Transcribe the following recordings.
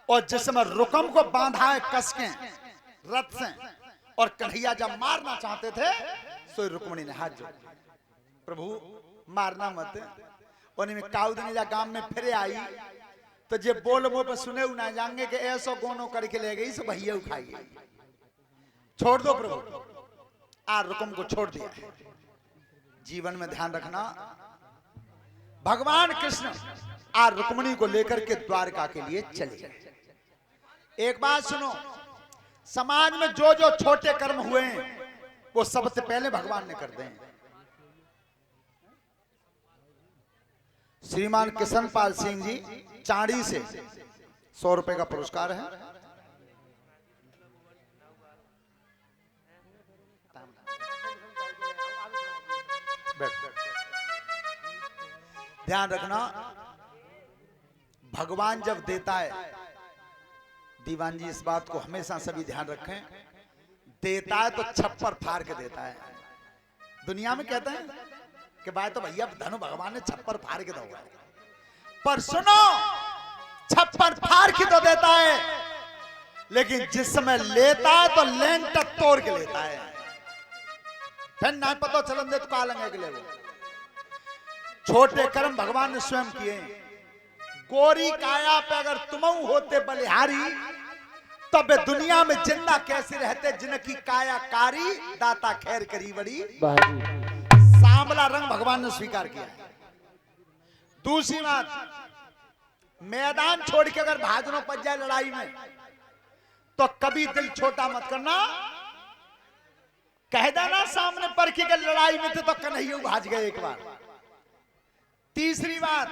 और जिस समय रुकम को बांधा है कस के रथ से, और कन्हैया जब मारना चाहते थे तो रुक्मणी ने हाथ जोड़, प्रभु मारना मत। उन्हीं में काउदनीजा गांव में फिर आई तो जे बोल मुंह पे सुने ना जाएंगे कि ऐसो गोनो करके ले गई सो भैया उठाइए, छोड़ दो प्रभु। आ रुकम को छोड़ दिया। जीवन में ध्यान रखना, भगवान कृष्ण आ रुक्मणी को लेकर के द्वारका के लिए चले गए। एक बात सुनो, समाज में जो जो छोटे कर्म हुए हैं वो सबसे पहले भगवान ने कर दिए। श्रीमान किशनपाल सिंह जी चांडी से 100 रुपए का पुरस्कार है। ध्यान रखना, भगवान जब देता है, दीवान जी इस बात को हमेशा सभी ध्यान रखें, देता है तो छप्पर फाड़ के देता है। दुनिया में कहते हैं कि भाई तो भैया धनु भगवान ने छप्पर फाड़ के दो, पर सुनो छप्पर फाड़ के तो देता है, लेकिन जिस समय लेता है तो लेंटर तोड़ के लेता है। फिर ना पता चलन दे तो कहा लगे के लिए। छोटे कर्म भगवान ने स्वयं किए। गोरी काया पे अगर तुम होते बलिहारी तब दुनिया में जिंदा कैसे रहते, जिनकी काया कारी दाता खैर करी बड़ी। सांवला रंग भगवान ने स्वीकार किया। दूसरी बात, मैदान छोड़ के अगर भाजनों पड़ जाए लड़ाई में तो कभी दिल छोटा मत करना, कह देना सामने पर की लड़ाई में थे तो कन्हैया भाज गए एक बार। तीसरी बात,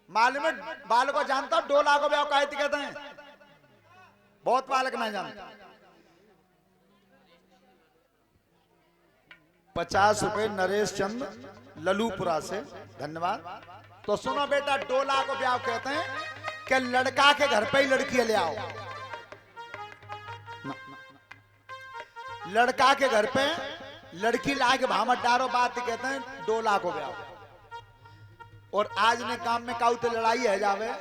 मालूम है बाल को जानता हूं, डोला को ब्याह कहते हैं, बहुत बालक ना जानता। 50 रुपए नरेश चंद ललूपुरा से, धन्यवाद। तो सुनो बेटा, डोला को ब्याह कहते हैं कि लड़का के घर पे ही लड़की ले आओ। लड़का के घर पे लड़की ला के भामट डारो, बात कहते हैं डोला को ब्याह। और आज ने काम में काऊ तो लड़ाई है जावे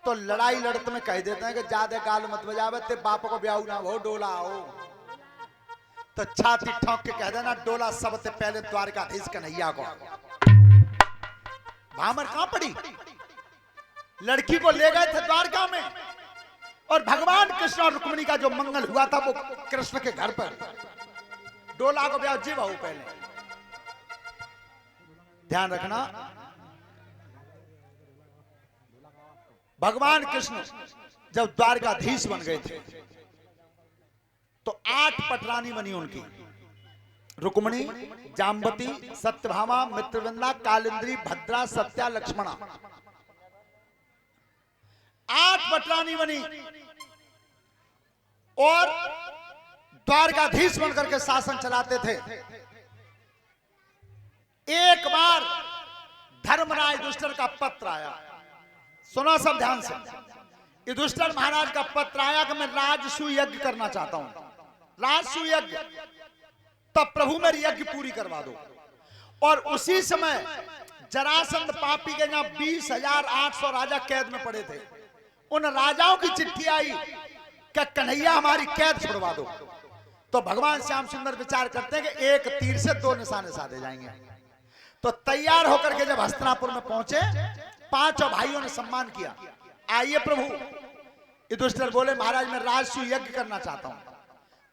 तो लड़ाई लड़त में कह देते हैं कि ज्यादा गाल मत बजावे, ते बाप को ब्याह ना हो, डोला आओ। तो छाती ठोक के कह देना डोला सबसे पहले द्वारकाधीश कन्हैया को। भामर कहां पड़ी, लड़की को ले गए थे द्वारका में, और भगवान कृष्ण और रुक्मिणी का जो मंगल हुआ था वो कृष्ण के घर पर। डोला को ब्याह जी बहु पहले। ध्यान रखना, भगवान कृष्ण जब द्वारकाधीश बन गए थे तो 8 पटरानी बनी उनकी, रुक्मिणी, जाम्बती, सत्यभामा, मित्रविंदा, कालिंद्री, भद्रा, सत्या, लक्ष्मणा। 8 पटरानी बनी और द्वारकाधीश बनकर के शासन चलाते थे। एक बार धर्मराज युधिष्ठिर का पत्र आया, सुनो सब ध्यान से। युधिष्ठिर महाराज का पत्र आया कि मैं राजसूय यज्ञ करना चाहता हूं, राजसूय यज्ञ, तब प्रभु मेरी यज्ञ पूरी करवा दो। और उसी समय जरासंध पापी के यहां 20,800 राजा कैद में पड़े थे। उन राजाओं की चिट्ठी आई कि कन्हैया हमारी कैद छुड़वा दो। तो भगवान श्याम सुंदर विचार करते हैं कि एक तीर से 2 निशाने साधे जाएंगे। तो तैयार होकर के जब हस्तिनापुर में पहुंचे, 5 भाइयों ने सम्मान किया, आइए प्रभु। युधिष्ठिर बोले महाराज मैं राजसूय यज्ञ करना चाहता हूं।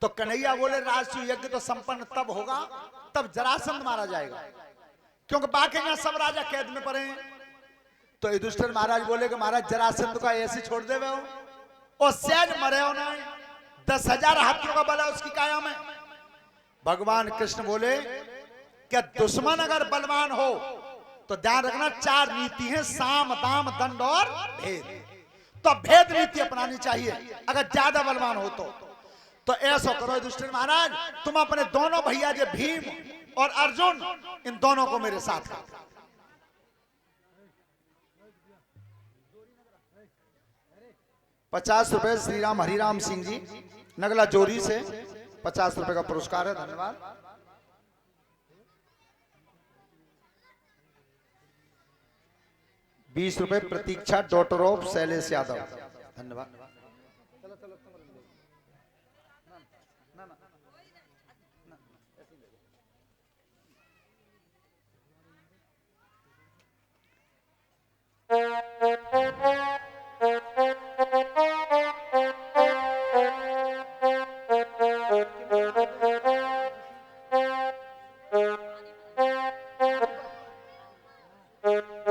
तो कन्हैया बोले राजसूय यज्ञ तो संपन्न तब होगा तब जरासंध मारा जाएगा, क्योंकि बाकी यहां सब राजा कैद में पड़े हैं। तो युधिष्ठिर महाराज बोले कि महाराज जरासंध का ऐसे छोड़ दे हो, और सहज मरे हो ना, 10,000 हाथियों का बल है उसकी काया में। भगवान कृष्ण बोले कि दुश्मन अगर बलवान हो तो ध्यान रखना 4 नीति है, साम, दाम, दंड और भेद। तो भेद नीति अपनानी चाहिए अगर ज्यादा बलवान हो तो ऐसा करो युधिष्ठिर महाराज, तुम अपने दोनों भैया जो भीम और अर्जुन, इन दोनों को मेरे साथ करो। 50 रुपए श्रीराम हरिराम सिंह जी नगला जोरी से 50 रुपए का पुरस्कार है, धन्यवाद। ₹20 प्रतीक्षा डॉटर ऑफ शैलेश यादव। धन्यवाद।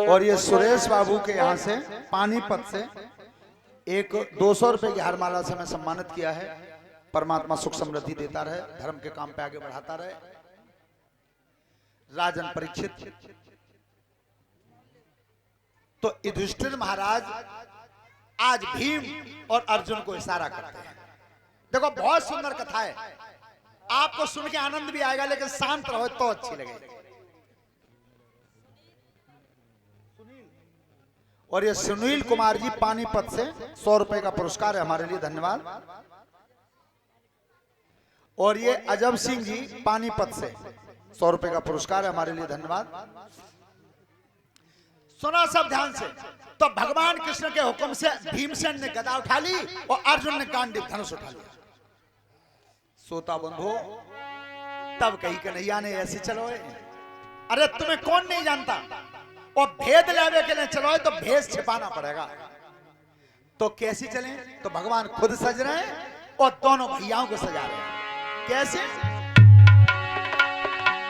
और ये सुरेश बाबू के यहाँ से पानीपत से एक 200 रुपए की हारमाला से मैं सम्मानित किया है। परमात्मा सुख समृद्धि देता रहे, धर्म के काम पे आगे बढ़ाता रहे। राजन परीक्षित। तो युधिष्ठिर महाराज आज भीम और अर्जुन को इशारा करते हैं। देखो बहुत सुंदर कथा है, आपको सुन के आनंद भी आएगा, लेकिन शांत रहो तो अच्छी लगेगी। और ये सुनील कुमार जी पानीपत से 100 रुपए का पुरस्कार है हमारे लिए, धन्यवाद। और ये अजब सिंह जी पानीपत से 100 रुपए का पुरस्कार है हमारे लिए, धन्यवाद। सुना सब ध्यान से। तो भगवान कृष्ण के हुक्म से भीमसेन ने गदा उठा ली और अर्जुन ने गांडीव धनुष उठा लिया। सोता बंधो तब कही कन्हैया ने ऐसे चलो, अरे तुम्हें कौन नहीं जानता, और भेद लेवे के लिए चलो तो भेद छिपाना पड़ेगा। तो कैसे चलें? तो भगवान खुद सज रहे हैं और दोनों भैयाओं को सजा रहे हैं। कैसे?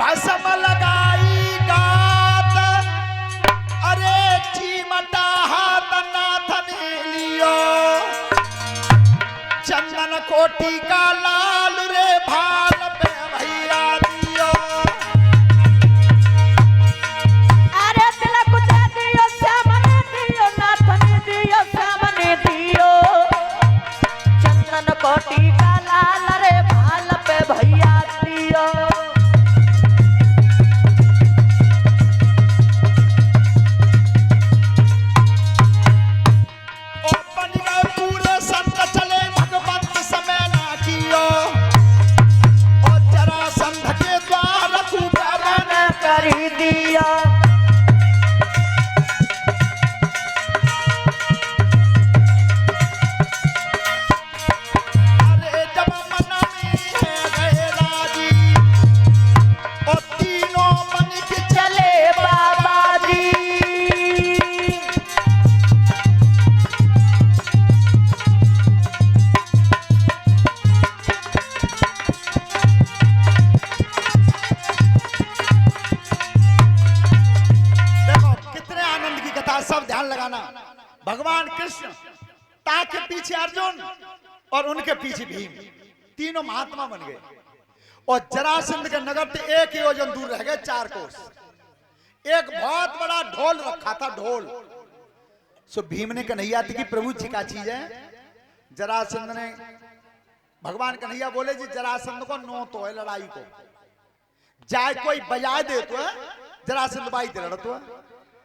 भस्म लगाई गात, अरे चीमटा हाथ नाथ ने लियो, चंदन कोटि का लाल रे भाल पे भैया दियो। कोटि का लाल रे भाल पे भैया दियो। बन गए पूरे संत चले भगवंत समय ना कियो, और जरासंध के द्वार कुबेरन करी दिया। भगवान कृष्ण, ताके पीछे अर्जुन और उनके पीछे भीम, तीनों महात्मा बन गए। और जरासंध के नगर से 1 योजन दूर रह गए 4 कोस। एक बहुत बड़ा ढोल रखा था, ढोल। सो भीम ने कन्हैया की प्रभु जी का चीज है। जरासंध ने, भगवान कन्हैया बोले जी जरासंध को नो तो है लड़ाई को, जाए कोई बजाय दे तो है, जरासंध बाई दे लड़ तो है,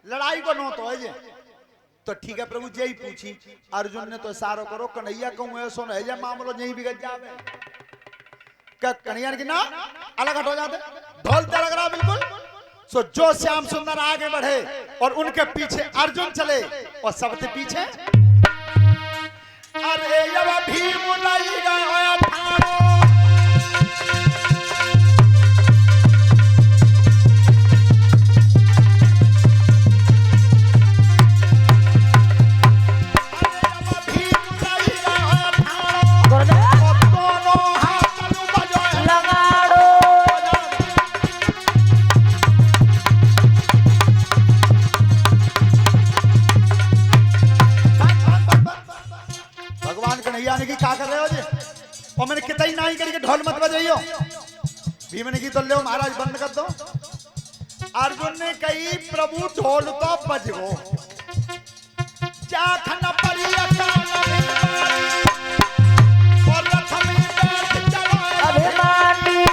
लड़ाई को नो तो है जी। तो ठीक है प्रभु जी पूछी। अर्जुन ने तो इशारा करो कन्हैया कहूँ ऐसो है जे मामलो नहीं बिगड़ जावे। क्या कन्हैया की ना अलग हट हो जाते, ढोल लग रहा बिल्कुल। सो जो श्याम सुंदर आगे बढ़े और उनके पीछे अर्जुन चले और सबसे पीछे अरे ये भीम नहीं गया ठाड़ो। क्या कर रहे हो जी? और मैंने कितना ही नहीं करके ढोल मत बजाइयो। भीम ने की तो ले महाराज बंद कर दो। अर्जुन ने कही प्रभु ढोल तो बज गो, जाखन परिया और रथ में बैठ चलो अभिमानी।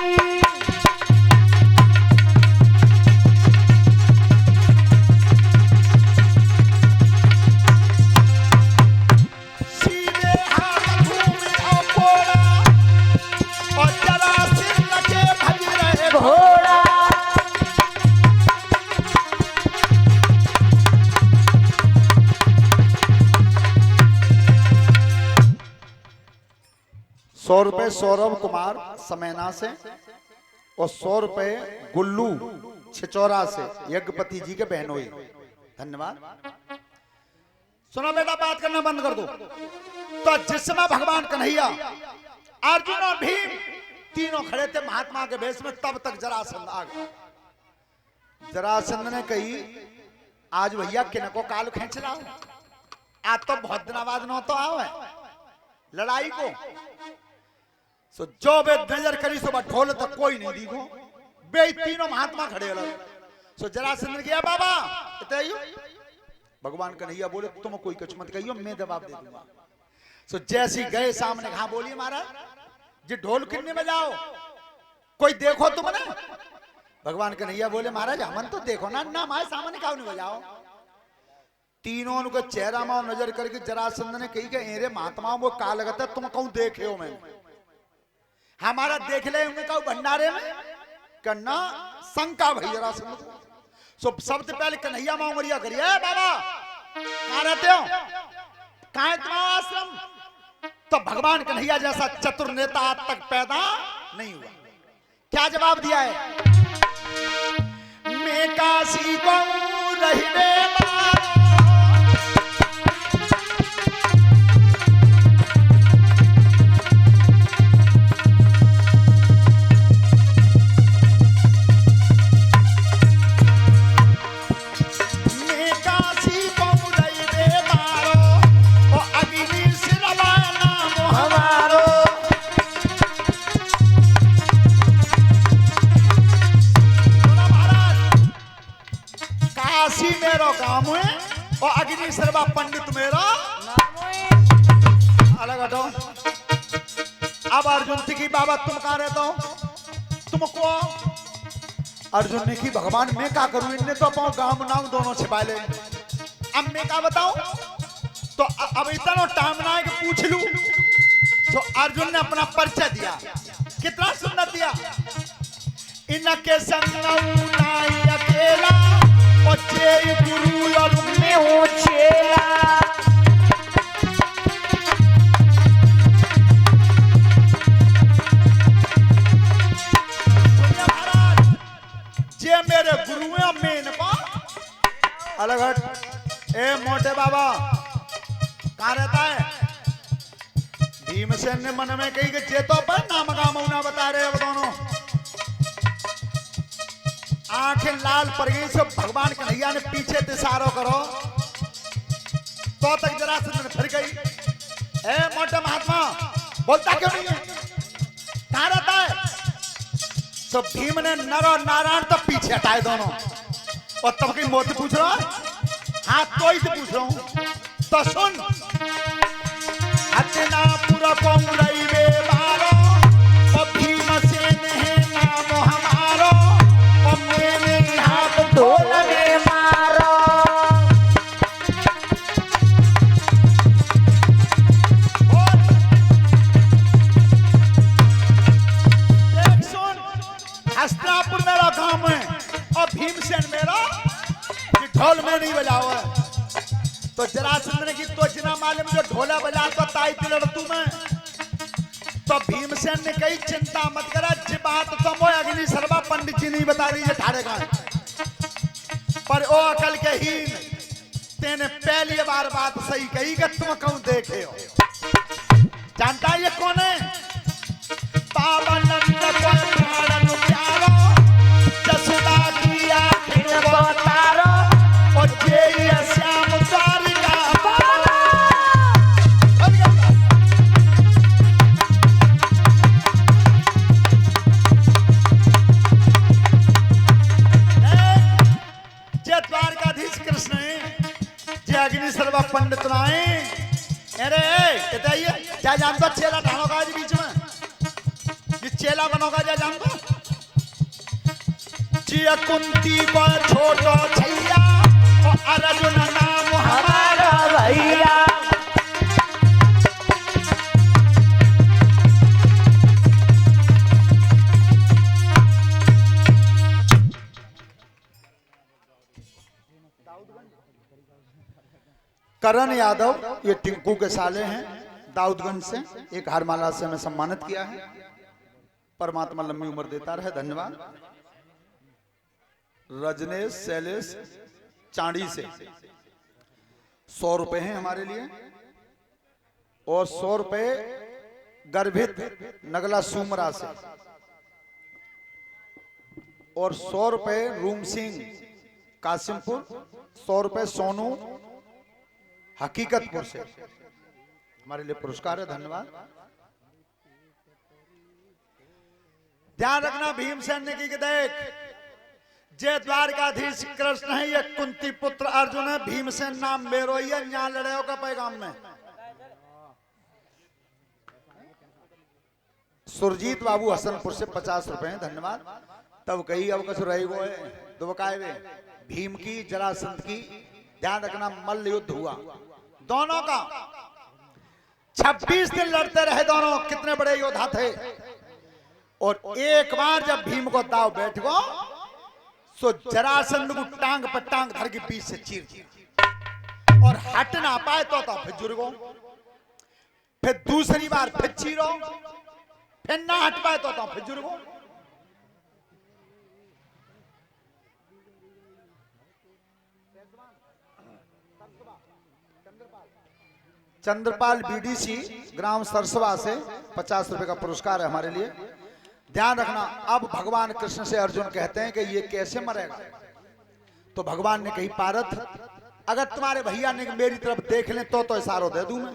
100 रुपए सौरभ कुमार समैना से और 100 रुपए गुल्लू छिचौरा से यज्ञपति जी के बहनोई। धन्यवाद। सुनो बेटा, बात करना बंद कर दो। तो जिस समय भगवान कन्हैया, अर्जुन और भीम तीनों खड़े थे महात्मा के भेष में, तब तक जरासंध आ गया। जरासंध ने कही, आज भैया किनको काल खींच रहा हूं, आज तो बहुत दिन बाद न तो आओ है लड़ाई को। सो जो बे नजर करी सो ढोल तक कोई नहीं दिखो, बे तीनों महात्मा खड़े अलग। सो जरासंध ने किया, बाबा बताइयो। भगवान कन्हैया बोले, तुम कोई कुछ मत कहियो, मैं जवाब दे दूंगा। सो जैसी गए सामने, हाँ बोलिए महाराज जी, ढोल किन्ने बजाओ, कोई देखो तुमने। भगवान कन्हैया बोले, महाराज हमन तो देखो ना, ना हमारे सामने क्यों नहीं बजाओ। तीनों उनको चेहरा में नजर करके जरासंध ने कही कि एरे महात्मा वो का लगता है, तुम कहूं देखे हो, मैं हमारा देख ले होंगे कहूं भंडारे में करना शंका भई जरासंध। सो सबसे पहले कन्हैया मां उंगलियां करिए, बाबा कहां रहते हो, कहां है तुम्हारा आश्रम। तो भगवान कन्हैया जैसा चतुर नेता आज तक पैदा नहीं हुआ। क्या जवाब दिया है, मैं काशी को रहिबे काम है और अग्नि सर्वा पंडित मेरा अलग हटो। अब अर्जुन से की, बाबा तुम कहां रहता हो, तुमको। अर्जुन ने की, भगवान मैं क्या करूं, इनने तो अपना गांव नाम दोनों छिपा ले, अब मैं क्या बताऊं। तो अब इतना टाइम ना है कि पूछ लूं। तो अर्जुन ने अपना परिचय दिया, कितना सुंदर दिया, इनके संग नाई अकेला और जे गुरु और में हो चेला। जे मेरे गुरु हैं, मेन पा अलग हट। ए मोटे बाबा कहां रहता है। भीमसेन ने मन में कही कि जे तो अपन नाम गाम ना बता रहे अब दोनों। आंखें लाल पड़ गई। सब भगवान कन्हैया ने पीछे इशारा करो तो तक जरासंध ने फिर गई, ए मोटे महात्मा बोलता क्यों नहीं है, कहां रहता है। तो भीम ने नर और नारायण तो पीछे हटाए दोनों, और तब की मोती पूछ रहा है, हाँ तो ही पूछ रहा हूं। तो सुन, अतना पूरा कोंगड़ई में मारो और भीमसेन है नाम हमारो, ढोल में मारो। देख सुन, हस्तिनापुर मेरा गांव है और भीमसेन मेरा, ढोल में नहीं बजाओ है। तो जरासंध ने की, तो जिना मालूम जो ढोला बजा तो ताई तिलड़ तू में। तो भीमसेन ने कही, चिंता मत करा, जी बात तो मोय अग्नि सर्वा पंडित जी नहीं बता रही है ठाड़े का, पर ओ अकल के हीन तेने पहली बार बात सही कही कि तुम कहूं देखे हो। जानता ये कौन है, पावन नंद प्यारो जसुदा की आखिर बतारो और जे श्याम द्वारिका बाला। जे द्वारकाधीश कृष्ण जे अग्नि सर्वा पंडित नाए। अरे बताइए, क्या जानता चेला ढाणों का बीच में, ये चेला बनोगा क्या जानता। जिया कुंती को छोटो छैया और अर्जुन नाम हमारा भैया। करण यादव ये टिंकू के साले हैं, दाऊदगंज से एक हारमाला से हमें सम्मानित किया है। परमात्मा लंबी उम्र देता रहे, धन्यवाद। रजनेश शैलेश चांडी से 100 रुपए हैं हमारे लिए, और 100 रुपए गर्भित नगला सुमरा से, और 100 रुपए रूम सिंह कासिमपुर, 100 रुपए सोनू हकीकतपुर से हमारे लिए पुरस्कार है, धन्यवाद। ध्यान रखना भीमसेन ने की देख, जय द्वारकाधीश कृष्ण है, ये कुंती पुत्र अर्जुन है, भीमसेन नाम मेरो ही है, यहाँ लड़े हो का पैगाम में। सुरजीत बाबू हसनपुर से 50 रुपए हैं, धन्यवाद। तब कही अब कसो रही वो है दुबकाए वे भीम की जरासंध की, ध्यान रखना मल्ल युद्ध हुआ दोनों का, 26 दिन लड़ते रहे दोनों, कितने बड़े योद्धा थे। और एक बार जब भीम को दाव बैठ गो तो जरासंध को टांग पर टांग धर के बीच से चीर दिया, और हट ना पाए तो फिर जुड़ गो, फिर दूसरी बार फिर चीरो, फिर ना हट पाए तो फिर जुड़ गो। चंद्रपाल बीडीसी ग्राम सरसवा से 50 रुपए का पुरस्कार है हमारे लिए। ध्यान रखना, अब भगवान कृष्ण से अर्जुन कहते हैं कि ये कैसे मरेगा, तो भगवान ने कही पारथ, अगर तुम्हारे भैया ने मेरी तरफ देख लें तो इशारा दे दूं मैं।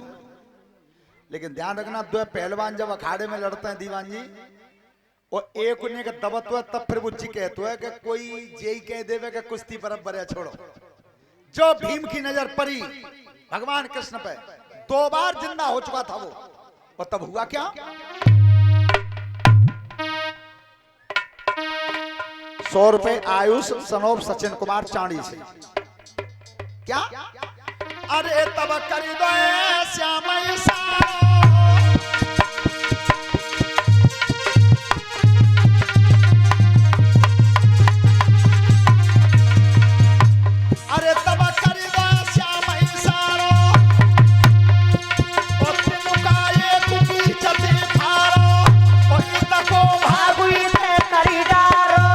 लेकिन ध्यान रखना, दो पहलवान जब अखाड़े में लड़ते हैं दीवान जी, और एक उन्हें का दबत हुआ तब फिर बुच्ची कहते हुए कि कोई जेई कह देवे कि कुश्ती बराबर छोड़ो। जो भीम की नजर पड़ी भगवान कृष्ण पे, 2 बार जिंदा हो चुका था वो, और तब हुआ क्या, 100 रुपए आयुष सनोप सचिन कुमार चांडी से। क्या अरे तब कर दो श्याम अरे तब कर दो श्याम सारो, और तिमुकाए कुकी चते फारो, और इतको भागुई थे करी डारो।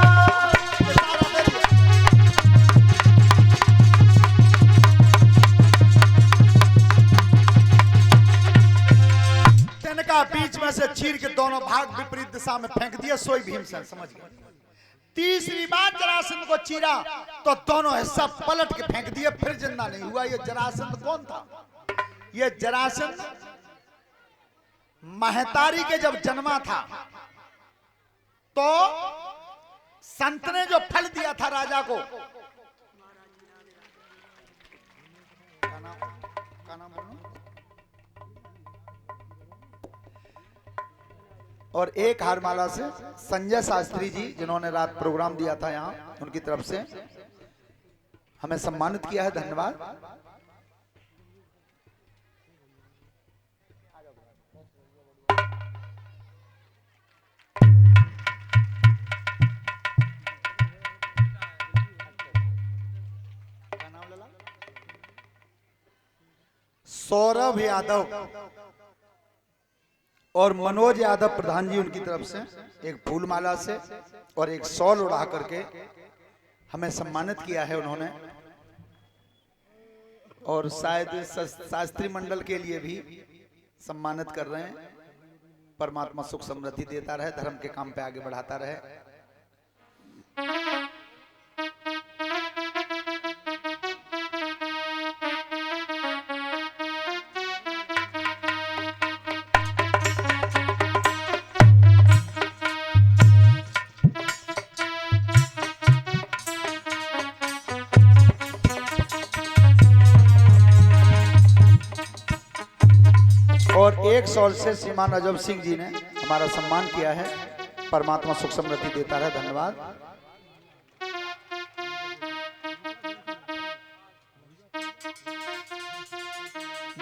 तिनका बीच में से चीर के दोनों भाग विपरीत दिशा में फेंक दिया, सोई भीमसेन समझ गया। तीसरी बार जरासंध को चीरा तो दोनों हिस्सा पलट के फेंक दिए, फिर जिंदा नहीं हुआ। ये जरासंध कौन था, ये जरासंध महतारी के जब जन्मा था तो संत ने जो फल दिया था राजा को, का नाम बोलो? और एक हारमाला से संजय शास्त्री जी, जिन्होंने रात प्रोग्राम दिया था यहाँ, उनकी तरफ से हमें सम्मानित किया है, धन्यवाद। सौरभ यादव और मनोज यादव प्रधान जी, उनकी तरफ से एक फूल माला से और एक शॉल उड़ा करके हमें सम्मानित किया है उन्होंने। और शायद शास्त्री मंडल के लिए भी सम्मानित कर रहे हैं। परमात्मा सुख समृद्धि देता रहे, धर्म के काम पे आगे बढ़ाता रहे। और एक सॉल से श्रीमान अजब सिंह जी ने हमारा सम्मान किया है। परमात्मा सुख समृद्धि देता रहे, धन्यवाद।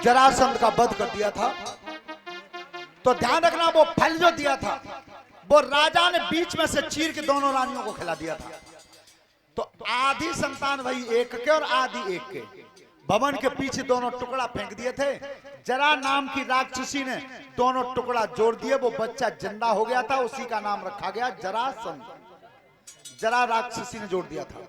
जरासंध का वध कर दिया था, तो ध्यान रखना वो फल जो दिया था वो राजा ने बीच में से चीर के दोनों रानियों को खिला दिया था। तो आधी संतान वही एक के और आधी एक के, भवन के पीछे दोनों टुकड़ा फेंक दिए थे। जरा नाम की राक्षसी ने दोनों टुकड़ा जोड़ दिए, वो बच्चा जिंदा हो गया था, उसी का नाम रखा गया जरासंध। जरा राक्षसी ने जोड़ दिया था।